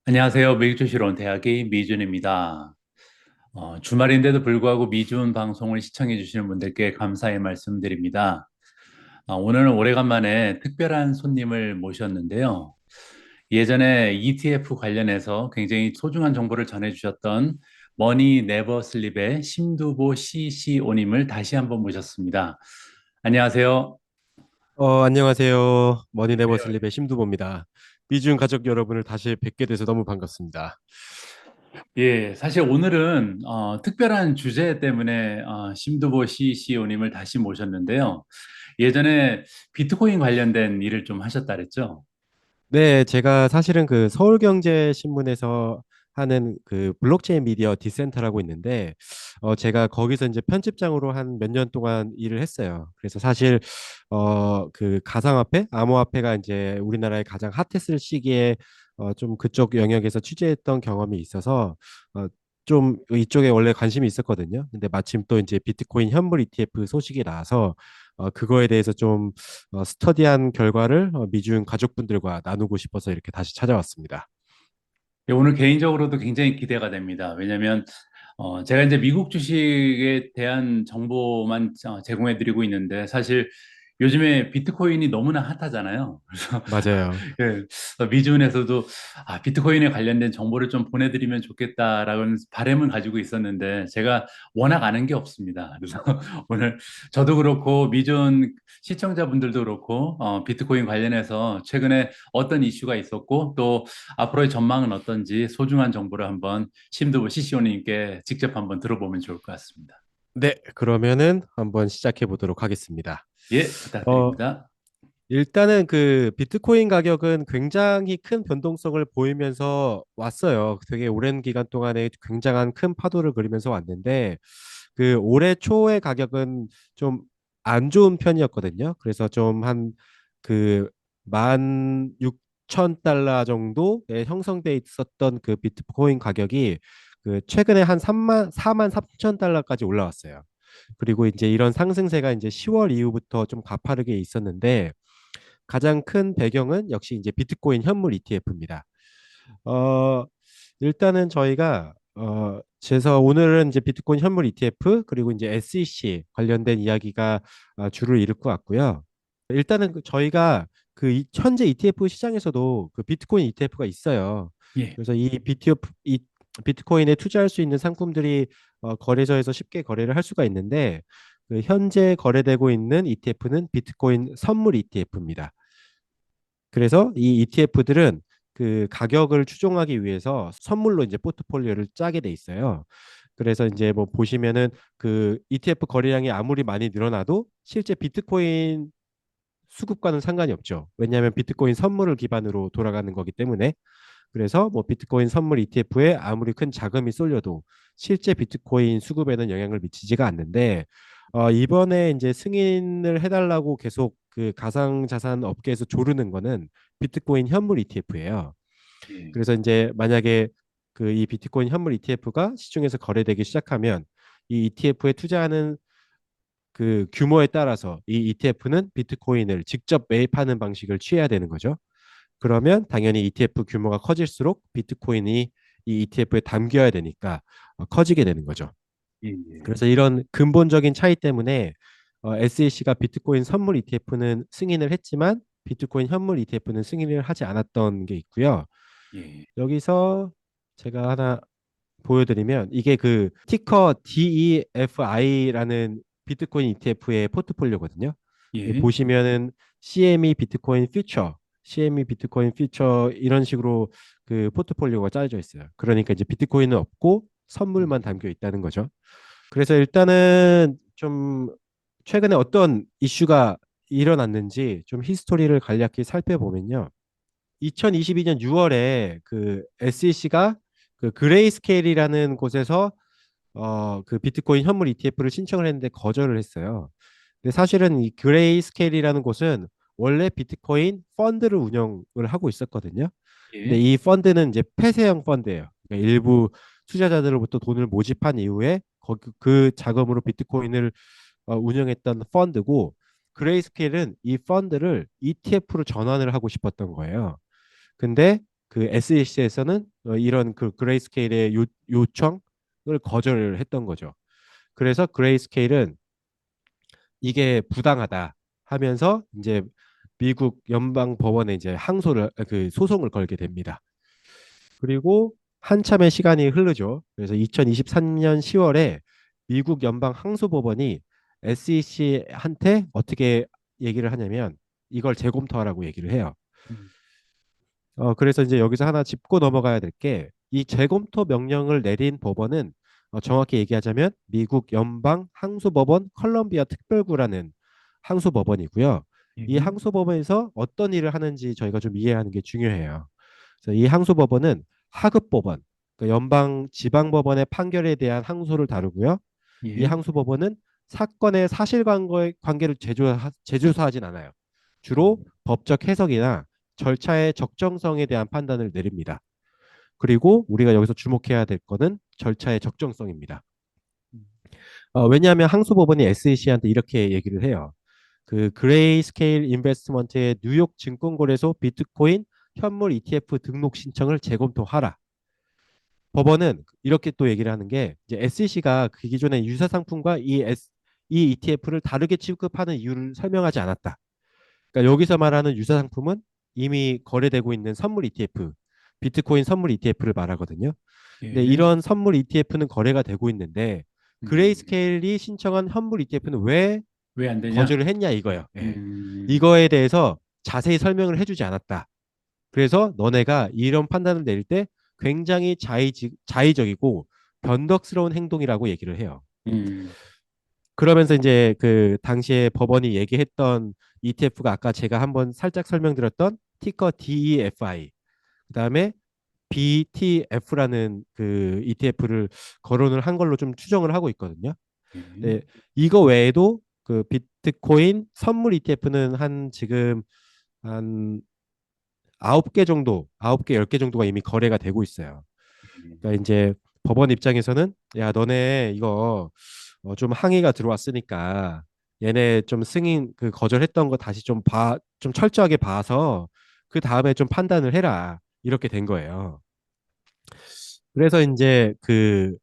안녕하세요. 미국주시로 온 대학의 미준입니다. 주말인데도 불구하고 미준 방송을 시청해 주시는 분들께 감사의 말씀드립니다. 오늘은 오래간만에 특별한 손님을 모셨는데요. 예전에 ETF 관련해서 굉장히 소중한 정보를 전해 주셨던 머니 네버 슬립의 심두보 CCO님을 다시 한번 모셨습니다. 안녕하세요. 안녕하세요. 머니네버슬립의 심두보입니다. 미중 가족 여러분을 다시 뵙게 돼서 너무 반갑습니다. 예, 사실 오늘은 특별한 주제 때문에 심두보 CCO님을 다시 모셨는데요. 예전에 비트코인 관련된 일을 좀 하셨다 그랬죠? 네, 제가 사실은 그 서울경제신문에서 하는 그 블록체인 미디어 디센터라고 있는데, 제가 거기서 이제 편집장으로 한 몇 년 동안 일을 했어요. 그래서 사실, 그 가상화폐, 암호화폐가 이제 우리나라에 가장 핫했을 시기에 좀 그쪽 영역에서 취재했던 경험이 있어서, 어, 좀 이쪽에 원래 관심이 있었거든요. 근데 마침 또 이제 비트코인 현물 ETF 소식이 나와서, 그거에 대해서 좀 스터디한 결과를 미중 가족분들과 나누고 싶어서 이렇게 다시 찾아왔습니다. 예, 오늘 개인적으로도 굉장히 기대가 됩니다. 왜냐하면 제가 이제 미국 주식에 대한 정보만 제공해 드리고 있는데 사실 요즘에 비트코인이 너무나 핫하잖아요. 그래서 맞아요. 예, 미주은에서도 비트코인에 관련된 정보를 좀 보내드리면 좋겠다라는 바람을 가지고 있었는데 제가 워낙 아는 게 없습니다. 그래서 오늘 저도 그렇고 미주은 시청자분들도 그렇고 비트코인 관련해서 최근에 어떤 이슈가 있었고 또 앞으로의 전망은 어떤지 소중한 정보를 한번 심두부 CCO님께 직접 한번 들어보면 좋을 것 같습니다. 네, 그러면은 한번 시작해 보도록 하겠습니다. 예, 어, 부탁드립니다. 일단은 그 비트코인 가격은 굉장히 큰 변동성을 보이면서 왔어요. 되게 오랜 기간 동안에 굉장한 큰 파도를 그리면서 왔는데 그 올해 초의 가격은 좀 안 좋은 편이었거든요. 그래서 좀 한 그 16,000달러 정도에 형성돼 있었던 그 비트코인 가격이 그 최근에 한 4만 3천 달러까지 올라왔어요. 그리고 이제 이런 상승세가 이제 10월 이후부터 좀 가파르게 있었는데 가장 큰 배경은 역시 이제 비트코인 현물 ETF입니다. 어, 일단은 저희가 그래서 오늘은 이제 비트코인 현물 ETF 그리고 이제 SEC 관련된 이야기가 주를 이룰 것 같고요. 일단은 저희가 그 현재 ETF 시장에서도 그 비트코인 ETF가 있어요. 예. 그래서 이 비트코인에 투자할 수 있는 상품들이 거래소에서 쉽게 거래를 할 수가 있는데 그 현재 거래되고 있는 ETF는 비트코인 선물 ETF입니다. 그래서 이 ETF들은 그 가격을 추종하기 위해서 선물로 이제 포트폴리오를 짜게 돼 있어요. 그래서 이제 뭐 보시면은 그 ETF 거래량이 아무리 많이 늘어나도 실제 비트코인 수급과는 상관이 없죠. 왜냐하면 비트코인 선물을 기반으로 돌아가는 거기 때문에. 그래서 뭐 비트코인 선물 ETF에 아무리 큰 자금이 쏠려도 실제 비트코인 수급에는 영향을 미치지가 않는데 이번에 이제 승인을 해달라고 계속 그 가상자산 업계에서 조르는 거는 비트코인 현물 ETF예요. 예. 그래서 이제 만약에 그 이 비트코인 현물 ETF가 시중에서 거래되기 시작하면 이 ETF에 투자하는 그 규모에 따라서 이 ETF는 비트코인을 직접 매입하는 방식을 취해야 되는 거죠. 그러면 당연히 ETF 규모가 커질수록 비트코인이 이 ETF에 담겨야 되니까 커지게 되는 거죠. 예, 예. 그래서 이런 근본적인 차이 때문에 SEC가 비트코인 선물 ETF는 승인을 했지만 비트코인 현물 ETF는 승인을 하지 않았던 게 있고요. 예. 여기서 제가 하나 보여드리면 이게 그 티커 DEFI라는 비트코인 ETF의 포트폴리오거든요. 여기 예. 보시면은 CME 비트코인 퓨처, CME 비트코인 퓨처 이런 식으로 그 포트폴리오가 짜여져 있어요. 그러니까 이제 비트코인은 없고 선물만 담겨 있다는 거죠. 그래서 일단은 좀 최근에 어떤 이슈가 일어났는지 좀 히스토리를 간략히 살펴보면요. 2022년 6월에 그 SEC가 그 그레이스케일이라는 곳에서 그 비트코인 현물 ETF를 신청을 했는데 거절을 했어요. 근데 사실은 이 그레이스케일이라는 곳은 원래 비트코인 펀드를 운영을 하고 있었거든요. 근데 예. 이 펀드는 이제 폐쇄형 펀드예요. 그러니까 일부 투자자들로부터 돈을 모집한 이후에 그 자금으로 비트코인을 운영했던 펀드고 그레이스케일은 이 펀드를 ETF로 전환을 하고 싶었던 거예요. 근데 그 SEC에서는 이런 그 그레이스케일의 요청을 거절을 했던 거죠. 그래서 그레이스케일은 이게 부당하다 하면서 이제 미국 연방 법원에 이제 그 소송을 걸게 됩니다. 그리고 한참의 시간이 흐르죠. 그래서 2023년 10월에 미국 연방 항소법원이 SEC한테 어떻게 얘기를 하냐면 이걸 재검토하라고 얘기를 해요. 음, 그래서 이제 여기서 하나 짚고 넘어가야 될 게 이 재검토 명령을 내린 법원은 정확히 얘기하자면 미국 연방 항소법원 컬럼비아 특별구라는 항소법원이고요. 이 예. 항소법원에서 어떤 일을 하는지 저희가 좀 이해하는 게 중요해요. 그래서 이 항소법원은 하급법원, 그러니까 연방 지방법원의 판결에 대한 항소를 다루고요. 이 예. 항소법원은 사건의 사실관계를 재조사하진 않아요. 주로 법적 해석이나 절차의 적정성에 대한 판단을 내립니다. 그리고 우리가 여기서 주목해야 될 거는 절차의 적정성입니다. 왜냐하면 항소법원이 SEC한테 이렇게 얘기를 해요. 그 그레이스케일 인베스트먼트의 뉴욕 증권거래소 비트코인 현물 ETF 등록 신청을 재검토하라. 법원은 이렇게 또 얘기를 하는 게 이제 SEC가 그 기존의 유사 상품과 이 ETF를 다르게 취급하는 이유를 설명하지 않았다. 그러니까 여기서 말하는 유사 상품은 이미 거래되고 있는 선물 ETF, 비트코인 선물 ETF를 말하거든요. 근데 예. 이런 선물 ETF는 거래가 되고 있는데 음, 그레이스케일이 신청한 현물 ETF는 왜 왜 안 되냐? 거절을 했냐 이거예요. 예. 음, 이거에 대해서 자세히 설명을 해주지 않았다. 그래서 너네가 이런 판단을 내릴 때 굉장히 자의적이고 변덕스러운 행동이라고 얘기를 해요. 음, 그러면서 이제 그 당시에 법원이 얘기했던 ETF가 아까 제가 한번 살짝 설명드렸던 티커 DEFI, 그다음에 BTF라는 그 ETF를 거론을 한 걸로 좀 추정을 하고 있거든요. 예. 네, 이거 외에도 그 비트코인 선물 ETF는 한 지금 한 9개 정도, 9개, 10개 정도가 이미 거래가 되고 있어요. 예. 그러니까 이제 법원 입장에서는 야, 너네 이거 좀 항의가 들어왔으니까 얘네 좀 승인 그 거절했던 거 다시 좀 철저하게 봐서 그 다음에 좀 판단을 해라. 이렇게 된 거예요. 그래서 이제 그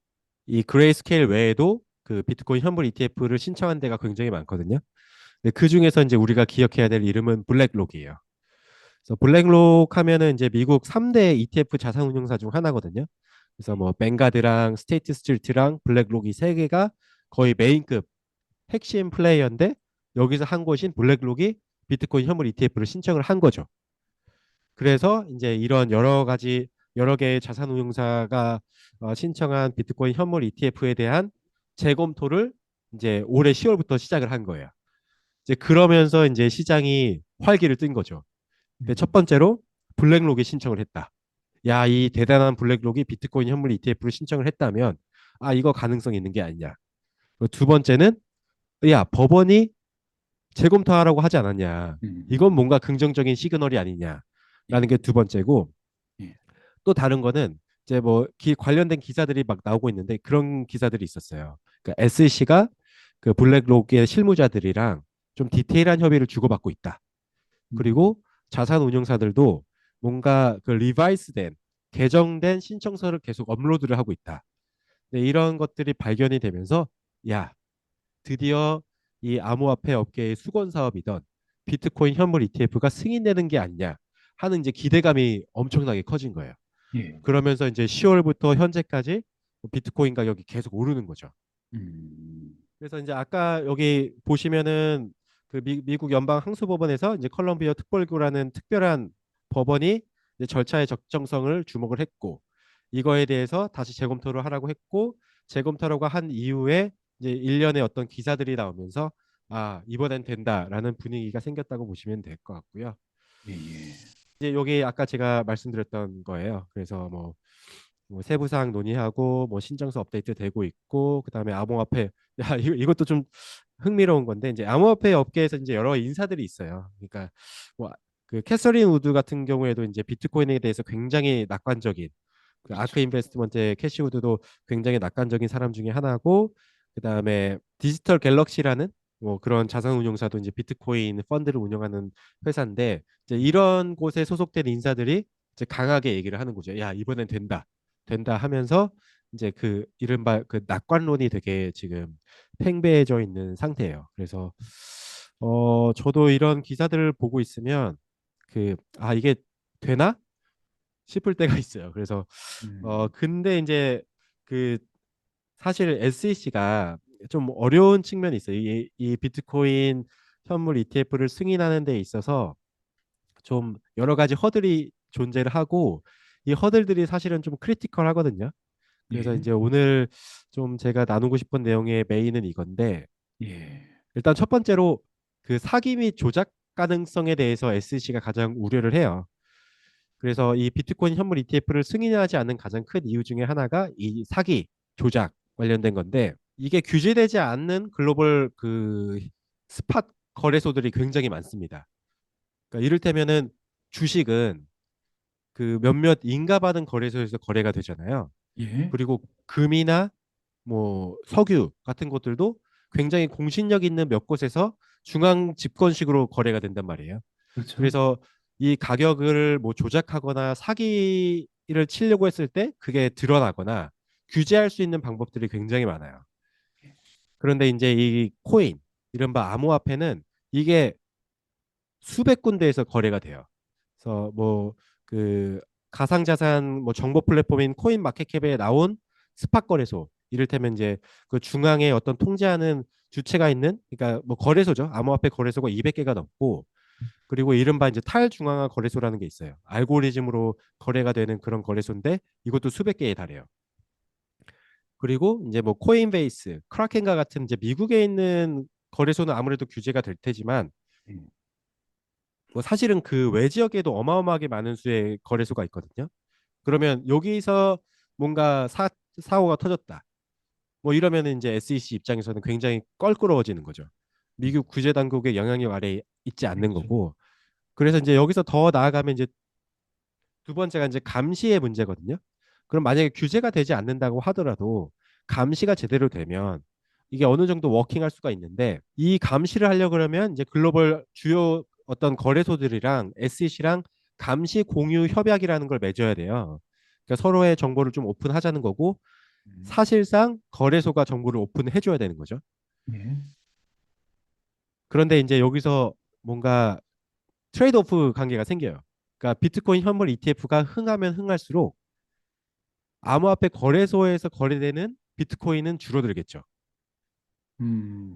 이 그레이스케일 외에도 그 비트코인 현물 ETF를 신청한 데가 굉장히 많거든요. 근데 그 중에서 이제 우리가 기억해야 될 이름은 블랙록이에요. 그래서 블랙록 하면은 이제 미국 3대 ETF 자산운용사 중 하나거든요. 그래서 뭐 뱅가드랑 스테이트 스트리트랑 블랙록이 세 개가 거의 메인급 핵심 플레이어인데 여기서 한 곳인 블랙록이 비트코인 현물 ETF를 신청을 한 거죠. 그래서 이제 이런 여러 개의 자산운용사가 신청한 비트코인 현물 ETF에 대한 재검토를 이제 올해 10월부터 시작을 한 거예요. 이제 그러면서 이제 시장이 활기를 띨 거죠. 근데 첫 음, 번째로 블랙록이 신청을 했다. 야, 이 대단한 블랙록이 비트코인 현물 ETF를 신청을 했다면 이거 가능성이 있는 게 아니냐. 그리고 두 번째는 야, 법원이 재검토하라고 하지 않았냐. 이건 음, 뭔가 긍정적인 시그널이 아니냐라는 예. 게 두 번째고, 예. 또 다른 거는 이제 뭐 관련된 기사들이 막 나오고 있는데 그런 기사들이 있었어요. 그러니까 SEC가 그 블랙록의 실무자들이랑 좀 디테일한 협의를 주고받고 있다. 음, 그리고 자산 운용사들도 뭔가 그 리바이스된 개정된 신청서를 계속 업로드를 하고 있다. 네, 이런 것들이 발견이 되면서 야, 드디어 이 암호화폐 업계의 수건 사업이던 비트코인 현물 ETF가 승인되는 게 아니냐 하는 이제 기대감이 엄청나게 커진 거예요. 예. 그러면서 이제 10월부터 현재까지 비트코인 가격이 계속 오르는 거죠. 음, 그래서 이제 아까 여기 보시면은 그 미국 연방 항소법원에서 이제 컬럼비아 특별구라는 특별한 법원이 이제 절차의 적정성을 주목을 했고 이거에 대해서 다시 재검토를 하라고 했고 재검토라고 한 이후에 이제 일련의 어떤 기사들이 나오면서 이번엔 된다라는 분위기가 생겼다고 보시면 될 것 같고요. 예, 예. 이제 여기 아까 제가 말씀드렸던 거예요. 그래서 뭐 세부 사항 논의하고 뭐 신청서 업데이트 되고 있고 그다음에 암호화폐 이것도 좀 흥미로운 건데 이제 암호화폐 업계에서 이제 여러 인사들이 있어요. 그러니까 뭐 그 캐서린 우드 같은 경우에도 이제 비트코인에 대해서 굉장히 낙관적인 그 그렇죠. 아크 인베스트먼트의 캐시 우드도 굉장히 낙관적인 사람 중에 하나고 그다음에 디지털 갤럭시라는 뭐 그런 자산 운용사도 이제 비트코인 펀드를 운영하는 회사인데 이제 예. 이런 곳에 소속된 인사들이 이제 강하게 얘기를 하는 거죠. 야, 이번엔 된다. 된다 하면서 이제 그 이른바 그 낙관론이 되게 지금 팽배해져 있는 상태예요. 그래서 저도 이런 기사들을 보고 있으면 이게 되나 싶을 때가 있어요. 그래서 음, 근데 이제 그 사실 SEC가 좀 어려운 측면이 있어요. 이 비트코인 현물 ETF를 승인하는 데 있어서 좀 여러 가지 허들이 존재를 하고 이 허들들이 사실은 좀 크리티컬 하거든요. 그래서 예, 이제 오늘 좀 제가 나누고 싶은 내용의 메인은 이건데 예, 일단 첫 번째로 그 사기 및 조작 가능성에 대해서 SEC가 가장 우려를 해요. 그래서 이 비트코인 현물 ETF를 승인하지 않는 가장 큰 이유 중에 하나가 이 사기, 조작 관련된 건데 이게 규제되지 않는 글로벌 그 스팟 거래소들이 굉장히 많습니다. 그러니까 이를테면은 주식은 그 몇몇 인가받은 거래소에서 거래가 되잖아요. 예, 그리고 금이나 뭐 석유 같은 것들도 굉장히 공신력 있는 몇 곳에서 중앙 집권식으로 거래가 된단 말이에요. 그렇죠. 그래서 이 가격을 뭐 조작하거나 사기를 치려고 했을 때 그게 드러나거나 규제할 수 있는 방법들이 굉장히 많아요. 그런데 이제 이 코인, 이른바 암호화폐는 이게 수백 군데에서 거래가 돼요. 그래서 뭐 그 가상자산 뭐 정보 플랫폼인 코인 마켓캡에 나온 스팟 거래소, 이를테면 이제 그 중앙에 어떤 통제하는 주체가 있는, 그러니까 뭐 거래소죠. 암호화폐 거래소가 200개가 넘고, 그리고 이른바 이제 탈중앙화 거래소라는 게 있어요. 알고리즘으로 거래가 되는 그런 거래소인데 이것도 수백 개에 달해요. 그리고 이제 뭐 코인베이스, 크라켄과 같은 이제 미국에 있는 거래소는 아무래도 규제가 될 테지만 예, 뭐 사실은 그 외 지역에도 어마어마하게 많은 수의 거래소가 있거든요. 그러면 여기서 뭔가 사고가 터졌다. 뭐 이러면 이제 SEC 입장에서는 굉장히 껄끄러워지는 거죠. 미국 구제 당국의 영향력 아래에 있지 않는 그렇죠. 거고. 그래서 이제 여기서 더 나아가면 이제 두 번째가 이제 감시의 문제거든요. 그럼 만약에 규제가 되지 않는다고 하더라도 감시가 제대로 되면 이게 어느 정도 워킹할 수가 있는데 이 감시를 하려 그러면 이제 글로벌 주요 어떤 거래소들이랑 SEC랑 감시 공유 협약이라는 걸 맺어야 돼요. 그러니까 서로의 정보를 좀 오픈하자는 거고 음, 사실상 거래소가 정보를 오픈해 줘야 되는 거죠. 예, 그런데 이제 여기서 뭔가 트레이드 오프 관계가 생겨요. 그러니까 비트코인 현물 ETF가 흥하면 흥할수록 암호화폐 거래소에서 거래되는 비트코인은 줄어들겠죠.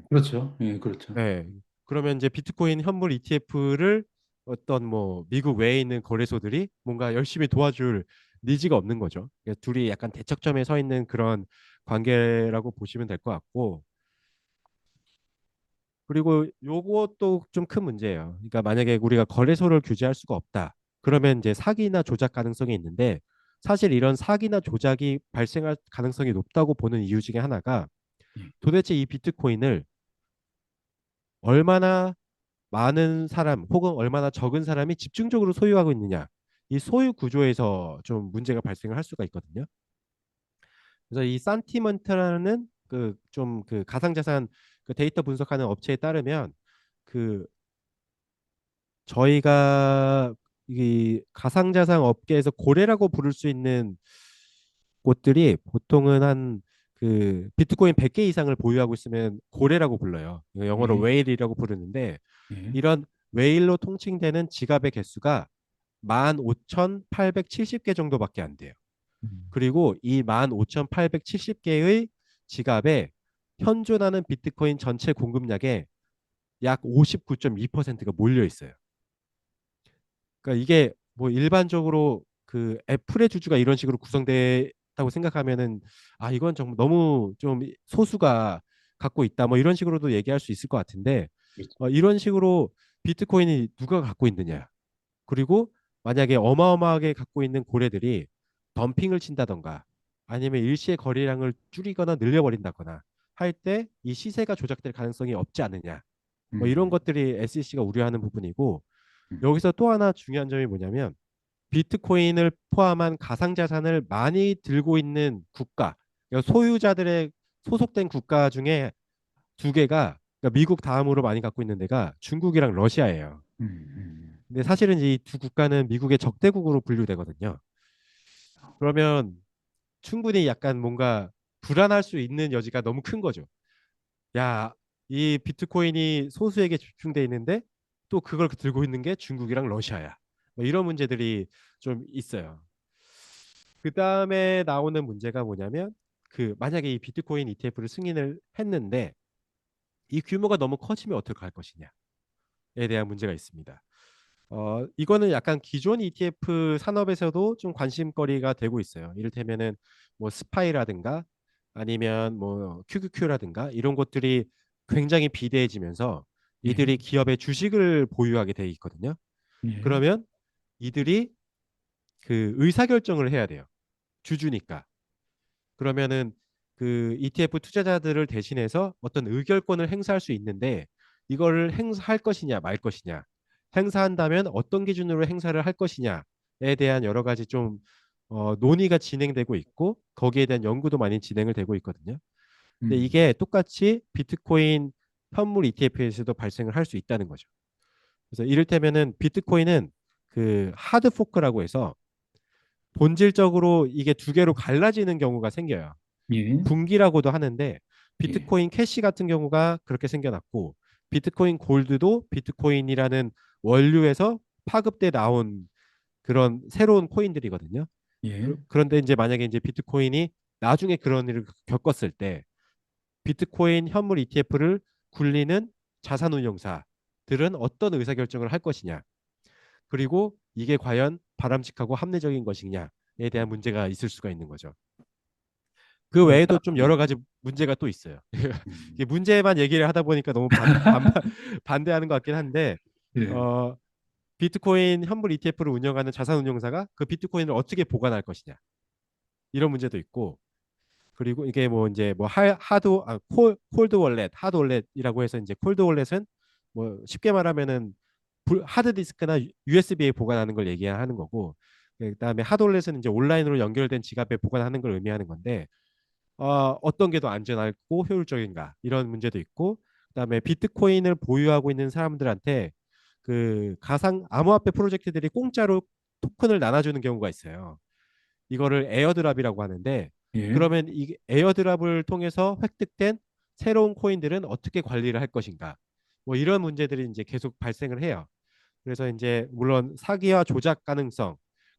그렇죠. 예, 그렇죠. 네. 그러면 이제 비트코인 현물 ETF를 어떤 뭐 미국 외에 있는 거래소들이 뭔가 열심히 도와줄 니즈가 없는 거죠. 그러니까 둘이 약간 대척점에 서 있는 그런 관계라고 보시면 될 것 같고, 그리고 요것도 좀 큰 문제예요. 그러니까 만약에 우리가 거래소를 규제할 수가 없다. 그러면 이제 사기나 조작 가능성이 있는데 사실 이런 사기나 조작이 발생할 가능성이 높다고 보는 이유 중에 하나가 예, 도대체 이 비트코인을 얼마나 많은 사람 혹은 얼마나 적은 사람이 집중적으로 소유하고 있느냐. 이 소유 구조에서 좀 문제가 발생을 할 수가 있거든요. 그래서 이 산티먼트라는 그 좀 그 가상자산 그 데이터 분석하는 업체에 따르면 그 저희가 이 가상자산 업계에서 고래라고 부를 수 있는 곳들이 보통은 한 그 비트코인 100개 이상을 보유하고 있으면 고래라고 불러요. 영어로 예, 웨일이라고 부르는데 예, 이런 웨일로 통칭되는 지갑의 개수가 15,870개 정도밖에 안 돼요. 음, 그리고 이 15,870개의 지갑에 현존하는 비트코인 전체 공급량의 약 59.2%가 몰려 있어요. 그러니까 이게 뭐 일반적으로 그 애플의 주주가 이런 식으로 구성됐다고 생각하면은 이건 정말 너무 좀 소수가 갖고 있다 뭐 이런 식으로도 얘기할 수 있을 것 같은데 그렇죠. 이런 식으로 비트코인이 누가 갖고 있느냐, 그리고 만약에 어마어마하게 갖고 있는 고래들이 덤핑을 친다던가 아니면 일시의 거래량을 줄이거나 늘려버린다거나 할 때 이 시세가 조작될 가능성이 없지 않느냐, 뭐 이런 음, 것들이 SEC가 우려하는 부분이고, 음, 여기서 또 하나 중요한 점이 뭐냐면 비트코인을 포함한 가상자산을 많이 들고 있는 국가, 그러니까 소유자들의 소속된 국가 중에 두 개가, 그러니까 미국 다음으로 많이 갖고 있는 데가 중국이랑 러시아예요. 음, 음. 근데 사실은 이 두 국가는 미국의 적대국으로 분류되거든요. 그러면 충분히 약간 뭔가 불안할 수 있는 여지가 너무 큰 거죠. 야, 이 비트코인이 소수에게 집중돼 있는데 또 그걸 들고 있는 게 중국이랑 러시아야. 뭐 이런 문제들이 좀 있어요. 그 다음에 나오는 문제가 뭐냐면 그 만약에 이 비트코인 ETF를 승인을 했는데 이 규모가 너무 커지면 어떻게 할 것이냐에 대한 문제가 있습니다. 이거는 약간 기존 ETF 산업에서도 좀 관심거리가 되고 있어요. 이를테면은 뭐 스파이라든가 아니면 뭐 QQQ라든가 이런 것들이 굉장히 비대해지면서 예, 이들이 기업의 주식을 보유하게 돼 있거든요. 예, 그러면 이들이 그 의사결정을 해야 돼요. 주주니까. 그러면은 그 ETF 투자자들을 대신해서 어떤 의결권을 행사할 수 있는데 이거를 행사할 것이냐 말 것이냐 행사한다면 어떤 기준으로 행사를 할 것이냐에 대한 여러 가지 좀 논의가 진행되고 있고 거기에 대한 연구도 많이 진행을 되고 있거든요. 근데 음, 이게 똑같이 비트코인 현물 ETF에서도 발생을 할 수 있다는 거죠. 그래서 이를테면은 비트코인은 그 하드 포크라고 해서 본질적으로 이게 두 개로 갈라지는 경우가 생겨요. 예, 분기라고도 하는데 예, 비트코인 캐시 같은 경우가 그렇게 생겨났고 비트코인 골드도 비트코인이라는 원료에서 파급돼 나온 그런 새로운 코인들이거든요. 예, 그런데 이제 만약에 이제 비트코인이 나중에 그런 일을 겪었을 때 비트코인 현물 ETF를 굴리는 자산운용사들은 어떤 의사결정을 할 것이냐 그리고 이게 과연 바람직하고 합리적인 것이냐에 대한 문제가 있을 수가 있는 거죠. 그 외에도 좀 예, 여러 가지 문제가 또 있어요. 음, 이게 문제만 얘기를 하다 보니까 너무 반대하는 것 같긴 한데 예, 어, 비트코인 현물 ETF를 운영하는 자산운용사가 그 비트코인을 어떻게 보관할 것이냐 이런 문제도 있고 그리고 이게 뭐 이제 뭐 콜드 월렛, 하드 월렛이라고 해서 이제 콜드 월렛은 뭐 쉽게 말하면은 하드 디스크나 USB에 보관하는 걸 얘기하는 거고 그다음에 하드 월렛은 이제 온라인으로 연결된 지갑에 보관하는 걸 의미하는 건데 어떤 게 더 안전하고 효율적인가 이런 문제도 있고 그다음에 비트코인을 보유하고 있는 사람들한테 그 가상 암호화폐 프로젝트들이 공짜로 토큰을 나눠주는 경우가 있어요. 이거를 에어드랍이라고 하는데 예, 그러면 이 에어드랍을 통해서 획득된 새로운 코인들은 어떻게 관리를 할 것인가 뭐 이런 문제들이 이제 계속 발생을 해요. 그래서 이제 물론 사기와 조작 가능성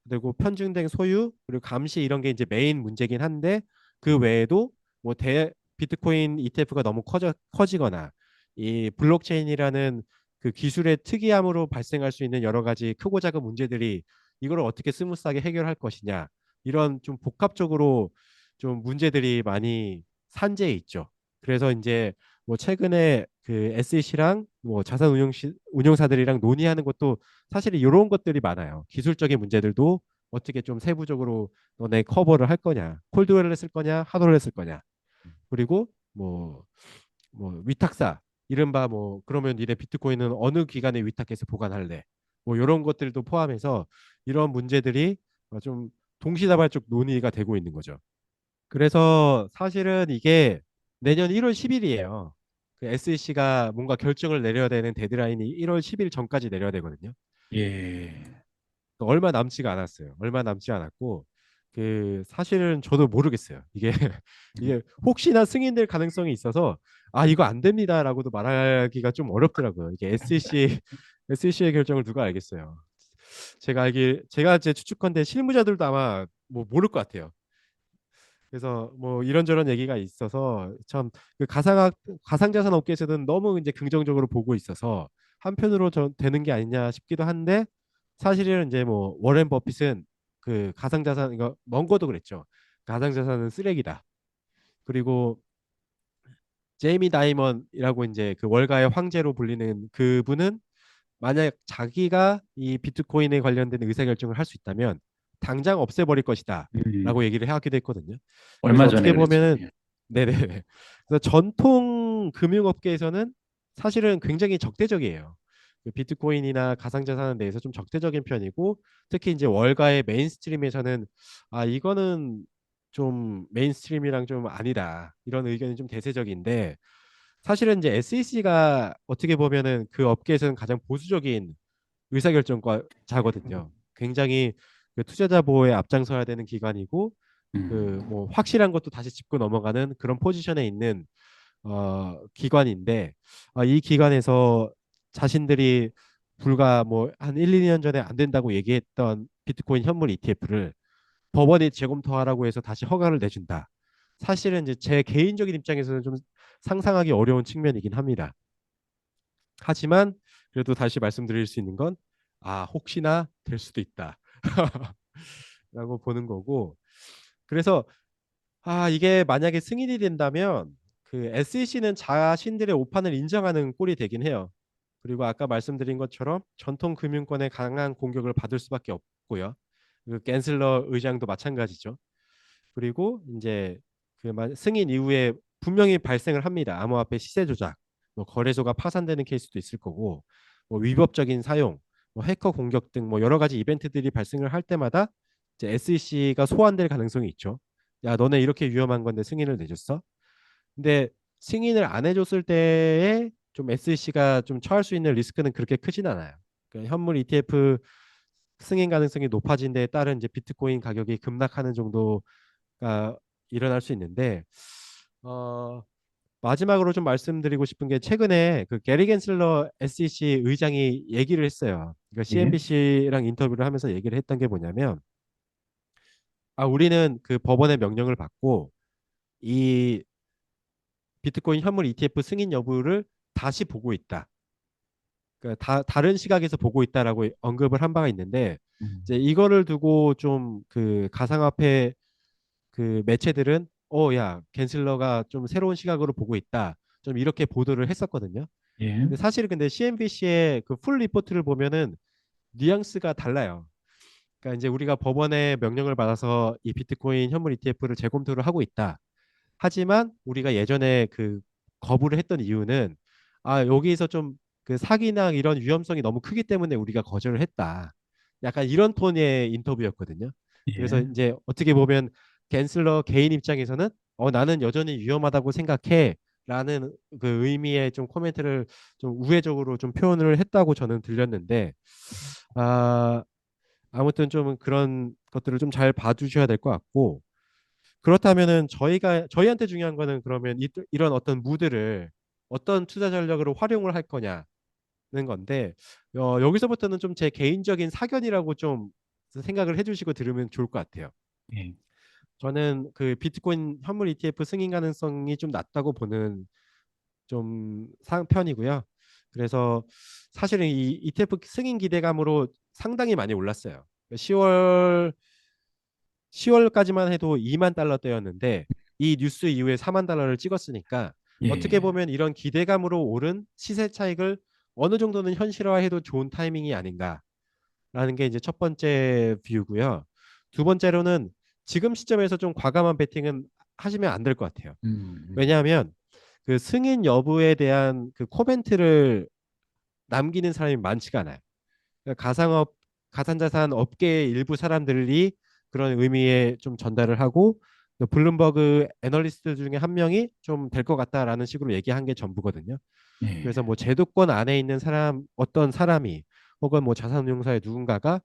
그리고 편중된 소유 그리고 감시 이런 게 이제 메인 문제긴 한데 그 외에도 뭐 비트코인 ETF가 너무 커지거나 이 블록체인이라는 그 기술의 특이함으로 발생할 수 있는 여러 가지 크고 작은 문제들이 이걸 어떻게 스무스하게 해결할 것이냐 이런 좀 복합적으로 좀 문제들이 많이 산재해 있죠. 그래서 이제 뭐 최근에 그 SEC랑 뭐 운용사들이랑 논의하는 것도 사실 이런 것들이 많아요. 기술적인 문제들도 어떻게 좀 세부적으로 너네 커버를 할 거냐, 콜드웨어를 쓸 거냐, 하드웨어를 쓸 거냐, 그리고 뭐 위탁사, 이른바 뭐 그러면 니네 비트코인은 어느 기간에 위탁해서 보관할래, 뭐 이런 것들도 포함해서 이런 문제들이 좀 동시다발적 논의가 되고 있는 거죠. 그래서 사실은 이게 내년 1월 10일이에요. 그 SEC가 뭔가 결정을 내려야 되는 데드라인이 1월 10일 전까지 내려야 되거든요. 예, 그러니까 얼마 남지가 않았어요. 얼마 남지 않았고 그 사실은 저도 모르겠어요. 이게 이게 혹시나 승인될 가능성이 있어서 아 이거 안 됩니다라고도 말하기가 좀 어렵더라고요. 이게 SEC의 결정을 누가 알겠어요. 제가 제 추측컨대 실무자들도 아마 뭐 모를 것 같아요. 그래서 뭐 이런저런 얘기가 있어서 참 그 가상자산 업계에서는 너무 이제 긍정적으로 보고 있어서 한편으로 되는 게 아니냐 싶기도 한데 사실은 이제 뭐 워렌 버핏은 그 가상자산 이거 먼거도 그랬죠. 가상자산은 쓰레기다. 그리고 제이미 다이먼이라고 이제 그 월가의 황제로 불리는 그분은 만약 자기가 이 비트코인에 관련된 의사결정을 할 수 있다면 당장 없애버릴 것이다 라고 음, 얘기를 하기도 했거든요. 그래서 얼마 전에 어떻게 그랬죠. 보면은 예, 네네. 그래서 전통 금융업계에서는 사실은 굉장히 적대적이에요. 그 비트코인이나 가상자산에 대해서 좀 적대적인 편이고 특히 이제 월가의 메인스트림에서는 아 이거는 좀 메인스트림이랑 좀 아니다 이런 의견이 좀 대세적인데 사실은 이제 SEC가 어떻게 보면은 그 업계에서는 가장 보수적인 의사결정자거든요. 굉장히 그 투자자 보호에 앞장서야 되는 기관이고 그 음, 뭐 확실한 것도 다시 짚고 넘어가는 그런 포지션에 있는 기관인데 이 기관에서 자신들이 불과 뭐 한 1, 2년 전에 안 된다고 얘기했던 비트코인 현물 ETF를 법원이 재검토하라고 해서 다시 허가를 내준다. 사실은 이제 제 개인적인 입장에서는 좀 상상하기 어려운 측면이긴 합니다. 하지만 그래도 다시 말씀드릴 수 있는 건 혹시나 될 수도 있다. 라고 보는 거고. 그래서 이게 만약에 승인이 된다면 그 SEC는 자신들의 오판을 인정하는 꼴이 되긴 해요. 그리고 아까 말씀드린 것처럼 전통 금융권의 강한 공격을 받을 수밖에 없고요. 그 갠슬러 의장도 마찬가지죠. 그리고 이제 승인 이후에 분명히 발생을 합니다. 암호화폐 시세 조작, 뭐 거래소가 파산되는 케이스도 있을 거고, 뭐 위법적인 사용, 뭐 해커 공격 등 뭐 여러 가지 이벤트들이 발생을 할 때마다 이제 SEC가 소환될 가능성이 있죠. 야, 너네 이렇게 위험한 건데 승인을 내줬어? 근데 승인을 안 해줬을 때에 좀 SEC가 좀 처할 수 있는 리스크는 그렇게 크진 않아요. 그러니까 현물 ETF 승인 가능성이 높아진 데에 따른 이제 비트코인 가격이 급락하는 정도가 일어날 수 있는데 어, 마지막으로 좀 말씀드리고 싶은 게 최근에 그 게리 겐슬러 SEC 의장이 얘기를 했어요. 그러니까 예, CNBC랑 인터뷰를 하면서 얘기를 했던 게 뭐냐면 우리는 그 법원의 명령을 받고 이 비트코인 현물 ETF 승인 여부를 다시 보고 있다. 그러니까 다른 시각에서 보고 있다라고 언급을 한 바가 있는데 이제 음, 이거를 두고 좀 그 가상화폐 그 매체들은 야 겐슬러가 좀 새로운 시각으로 보고 있다. 좀 이렇게 보도를 했었거든요. 예, 근데 CNBC의 그 풀 리포트를 보면은 뉘앙스가 달라요. 그러니까 이제 우리가 법원의 명령을 받아서 이 비트코인 현물 ETF를 재검토를 하고 있다. 하지만 우리가 예전에 그 거부를 했던 이유는 여기서 좀 그 사기나 이런 위험성이 너무 크기 때문에 우리가 거절을 했다. 약간 이런 톤의 인터뷰였거든요. 그래서 예, 이제 어떻게 보면 갠슬러 개인 입장에서는 나는 여전히 위험하다고 생각해 라는 그 의미의 좀 코멘트를 좀 우회적으로 좀 표현을 했다고 저는 들렸는데 아, 아무튼 좀 그런 것들을 좀 잘 봐주셔야 될 것 같고 그렇다면은 저희한테 중요한 거는 그러면 이런 어떤 무드를 어떤 투자 전략으로 활용을 할 거냐는 건데 여기서부터는 좀 제 개인적인 사견이라고 좀 생각을 해주시고 들으면 좋을 것 같아요. 예, 저는 그 비트코인 현물 ETF 승인 가능성이 좀 낮다고 보는 좀 상편이고요. 그래서 사실은 이 ETF 승인 기대감으로 상당히 많이 올랐어요. 10월까지만 해도 2만 달러대였는데 이 뉴스 이후에 4만 달러를 찍었으니까 어떻게 예, 보면 이런 기대감으로 오른 시세 차익을 어느 정도는 현실화해도 좋은 타이밍이 아닌가라는 게 이제 첫 번째 뷰고요. 두 번째로는 지금 시점에서 좀 과감한 베팅은 하시면 안 될 것 같아요. 음, 왜냐하면 그 승인 여부에 대한 그 코멘트를 남기는 사람이 많지가 않아요. 그러니까 가상자산 업계의 일부 사람들이 그런 의미에 좀 전달을 하고 그 블룸버그 애널리스트 중에 한 명이 좀 될 것 같다라는 식으로 얘기한 게 전부거든요. 예, 그래서 뭐 제도권 안에 있는 어떤 사람이 혹은 뭐 자산운용사의 누군가가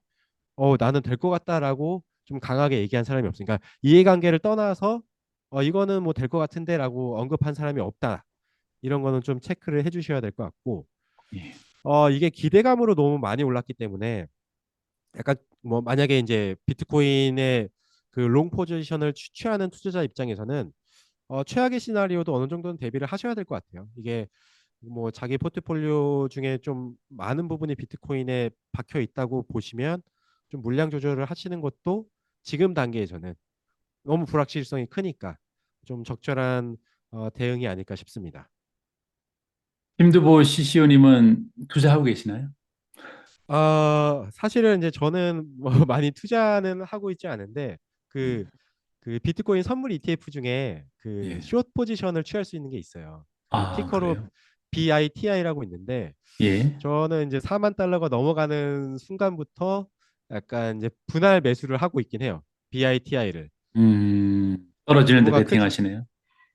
나는 될 것 같다라고 좀 강하게 얘기한 사람이 없으니까 이해관계를 떠나서 이거는 뭐 될 것 같은데라고 언급한 사람이 없다. 이런 거는 좀 체크를 해주셔야 될 것 같고 예, 이게 기대감으로 너무 많이 올랐기 때문에 약간 뭐 만약에 이제 비트코인의 그 롱 포지션을 취하는 투자자 입장에서는 최악의 시나리오도 어느 정도는 대비를 하셔야 될 것 같아요. 이게 뭐 자기 포트폴리오 중에 좀 많은 부분이 비트코인에 박혀 있다고 보시면 좀 물량 조절을 하시는 것도 지금 단계에서는 너무 불확실성이 크니까 좀 적절한 대응이 아닐까 싶습니다. 김두보 CCO님은 투자하고 계시나요? 사실은 이제 저는 뭐 많이 투자는 하고 있지 않은데 예, 그 비트코인 선물 ETF 중에 그 예, 숏 포지션을 취할 수 있는 게 있어요. 그 티커로 그래요? BITI라고 있는데 예, 저는 이제 4만 달러가 넘어가는 순간부터 약간 이제 분할 매수를 하고 있긴 해요. BITI를. 떨어지는데 규모가 크지 베팅하시네요.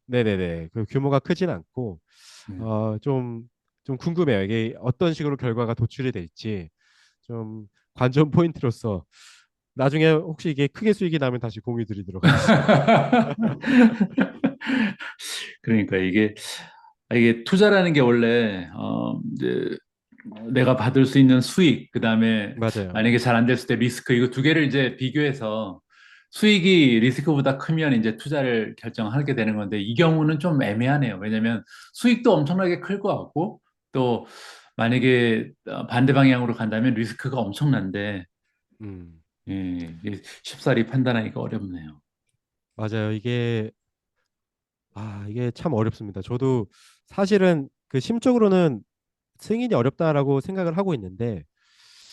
네네네. 그 규모가 크진 않고 음, 어, 좀, 좀 궁금해요. 이게 어떤 식으로 결과가 도출이 될지 좀 관전 포인트로서 나중에 혹시 이게 크게 수익이 나면 다시 공유 드리도록 하겠습니다. 그러니까 이게 투자라는 게 원래 이제 내가 받을 수 있는 수익, 그다음에 맞아요. 만약에 잘 안 됐을 때 리스크, 이거 두 개를 이제 비교해서 수익이 리스크보다 크면 이제 투자를 결정하게 되는 건데 이 경우는 좀 애매하네요. 왜냐하면 수익도 엄청나게 클 것 같고 또 만약에 반대 방향으로 간다면 리스크가 엄청난데 음, 이게 쉽사리 판단하기가 어렵네요. 맞아요. 이게 참 어렵습니다. 저도 사실은 그 심적으로는 승인이 어렵다라고 생각을 하고 있는데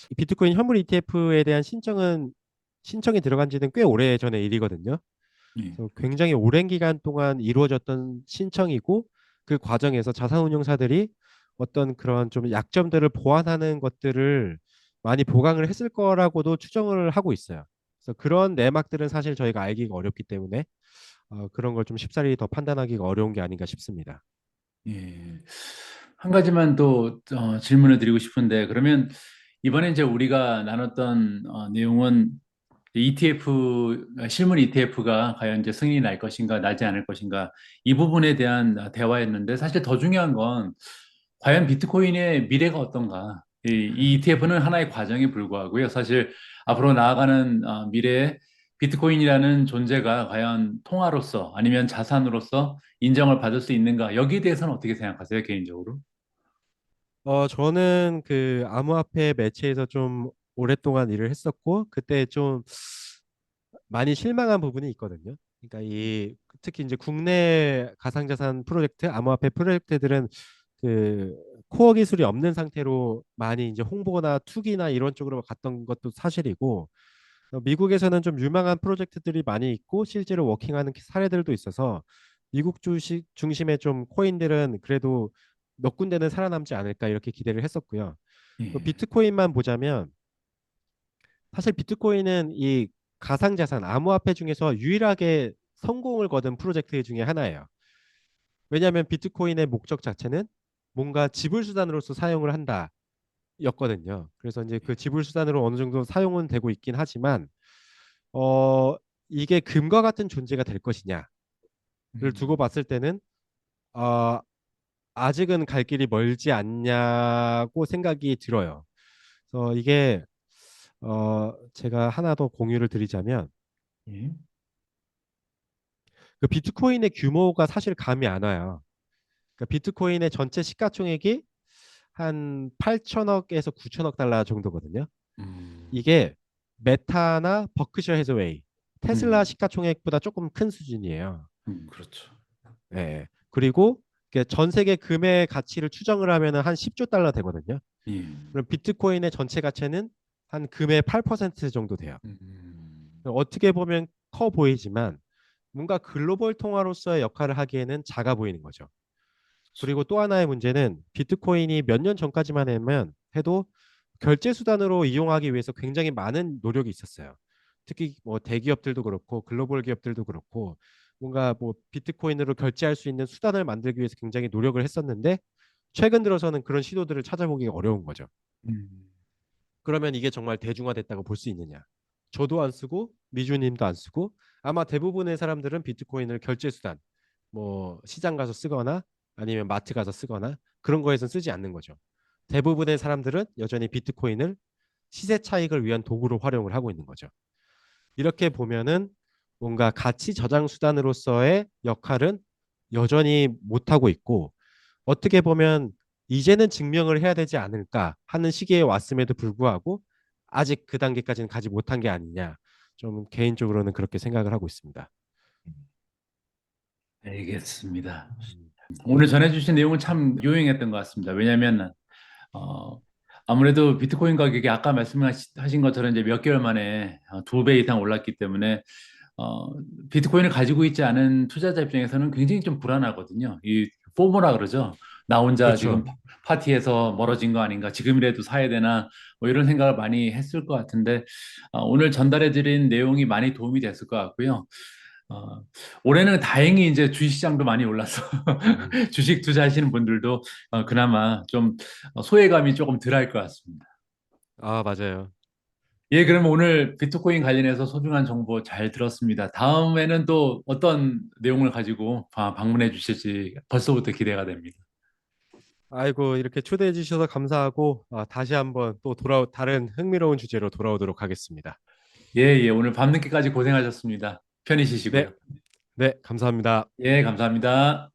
이 비트코인 현물 ETF에 대한 신청이 들어간 지는 꽤 오래 전의 일이거든요. 예, 그래서 굉장히 오랜 기간 동안 이루어졌던 신청이고 그 과정에서 자산운용사들이 어떤 그런 좀 약점들을 보완하는 것들을 많이 보강을 했을 거라고도 추정을 하고 있어요. 그래서 그런 내막들은 사실 저희가 알기가 어렵기 때문에 그런 걸 좀 쉽사리 더 판단하기가 어려운 게 아닌가 싶습니다. 예. 한 가지만 또 질문을 드리고 싶은데 그러면 이번에 이제 우리가 나눴던 내용은 ETF, 실물 ETF가 과연 이제 승인이 날 것인가, 나지 않을 것인가, 이 부분에 대한 대화였는데, 사실 더 중요한 건, 과연 비트코인의 미래가 어떤가. 이 ETF는 하나의 과정에 불과하고요. 사실 앞으로 나아가는 미래에 비트코인이라는 존재가 과연 통화로서 아니면 자산으로서 인정을 받을 수 있는가, 여기에 대해서는 어떻게 생각하세요, 개인적으로? 저는 그 암호화폐 매체에서 좀 오랫동안 일을 했었고 그때 좀 많이 실망한 부분이 있거든요. 그러니까 이 특히 이제 국내 가상자산 프로젝트, 암호화폐 프로젝트들은 그 코어 기술이 없는 상태로 많이 이제 홍보나 투기나 이런 쪽으로 갔던 것도 사실이고 미국에서는 좀 유망한 프로젝트들이 많이 있고 실제로 워킹하는 사례들도 있어서 미국 주식 중심의 좀 코인들은 그래도 몇 군데는 살아남지 않을까 이렇게 기대를 했었고요. 또 예, 비트코인만 보자면 사실 비트코인은 이 가상자산, 암호화폐 중에서 유일하게 성공을 거둔 프로젝트 중에 하나예요. 왜냐하면 비트코인의 목적 자체는 뭔가 지불 수단으로서 사용을 한다 였거든요. 그래서 이제 그 지불 수단으로 어느 정도 사용은 되고 있긴 하지만 어 이게 금과 같은 존재가 될 것이냐를 두고 음, 봤을 때는 어, 아직은 갈 길이 멀지 않냐고 생각이 들어요. 그래서 이게 제가 하나 더 공유를 드리자면 예, 그 비트코인의 규모가 사실 감이 안 와요. 그러니까 비트코인의 전체 시가총액이 한 8천억에서 9천억 달러 정도거든요. 음, 이게 메타나 버크셔 해서웨이, 테슬라 음, 시가총액보다 조금 큰 수준이에요. 그렇죠. 네. 그리고 이게 전 세계 금의 가치를 추정을 하면 한 10조 달러 되거든요. 예, 그럼 비트코인의 전체 가치는 한 금의 8% 정도 돼요. 어떻게 보면 커 보이지만 뭔가 글로벌 통화로서의 역할을 하기에는 작아 보이는 거죠. 그리고 또 하나의 문제는 비트코인이 몇 년 전까지만 해도 결제 수단으로 이용하기 위해서 굉장히 많은 노력이 있었어요. 특히 뭐 대기업들도 그렇고 글로벌 기업들도 그렇고 뭔가 뭐 비트코인으로 결제할 수 있는 수단을 만들기 위해서 굉장히 노력을 했었는데 최근 들어서는 그런 시도들을 찾아보기가 어려운 거죠. 음, 그러면 이게 정말 대중화됐다고 볼 수 있느냐? 저도 안 쓰고 미주님도 안 쓰고 아마 대부분의 사람들은 비트코인을 결제 수단 뭐 시장 가서 쓰거나 아니면 마트 가서 쓰거나 그런 거에선 쓰지 않는 거죠. 대부분의 사람들은 여전히 비트코인을 시세 차익을 위한 도구로 활용을 하고 있는 거죠. 이렇게 보면은 뭔가 가치 저장 수단으로서의 역할은 여전히 못하고 있고 어떻게 보면 이제는 증명을 해야 되지 않을까 하는 시기에 왔음에도 불구하고 아직 그 단계까지는 가지 못한 게 아니냐. 좀 개인적으로는 그렇게 생각을 하고 있습니다. 알겠습니다. 음, 오늘 전해주신 내용은 참 유용했던 것 같습니다. 왜냐하면 어, 아무래도 비트코인 가격이 아까 말씀하신 것처럼 이제 몇 개월 만에 2배 이상 올랐기 때문에 어, 비트코인을 가지고 있지 않은 투자자 입장에서는 굉장히 좀 불안하거든요. 이 포모라 그러죠. 나 혼자 지금 그렇죠. 파티에서 멀어진 거 아닌가, 지금이라도 사야 되나, 뭐 이런 생각을 많이 했을 것 같은데, 오늘 전달해드린 내용이 많이 도움이 됐을 것 같고요. 어, 올해는 다행히 이제 주식시장도 많이 올라서 음, 주식 투자하시는 분들도 그나마 좀 소외감이 조금 덜할 것 같습니다. 아, 맞아요. 예, 그럼 오늘 비트코인 관련해서 소중한 정보 잘 들었습니다. 다음에는 또 어떤 내용을 가지고 방문해 주실지 벌써부터 기대가 됩니다. 아이고, 이렇게 초대해 주셔서 감사하고 다시 한번 또 다른 흥미로운 주제로 돌아오도록 하겠습니다. 예, 예, 오늘 밤늦게까지 고생하셨습니다. 편히 네, 쉬시고요. 네, 감사합니다. 예, 감사합니다.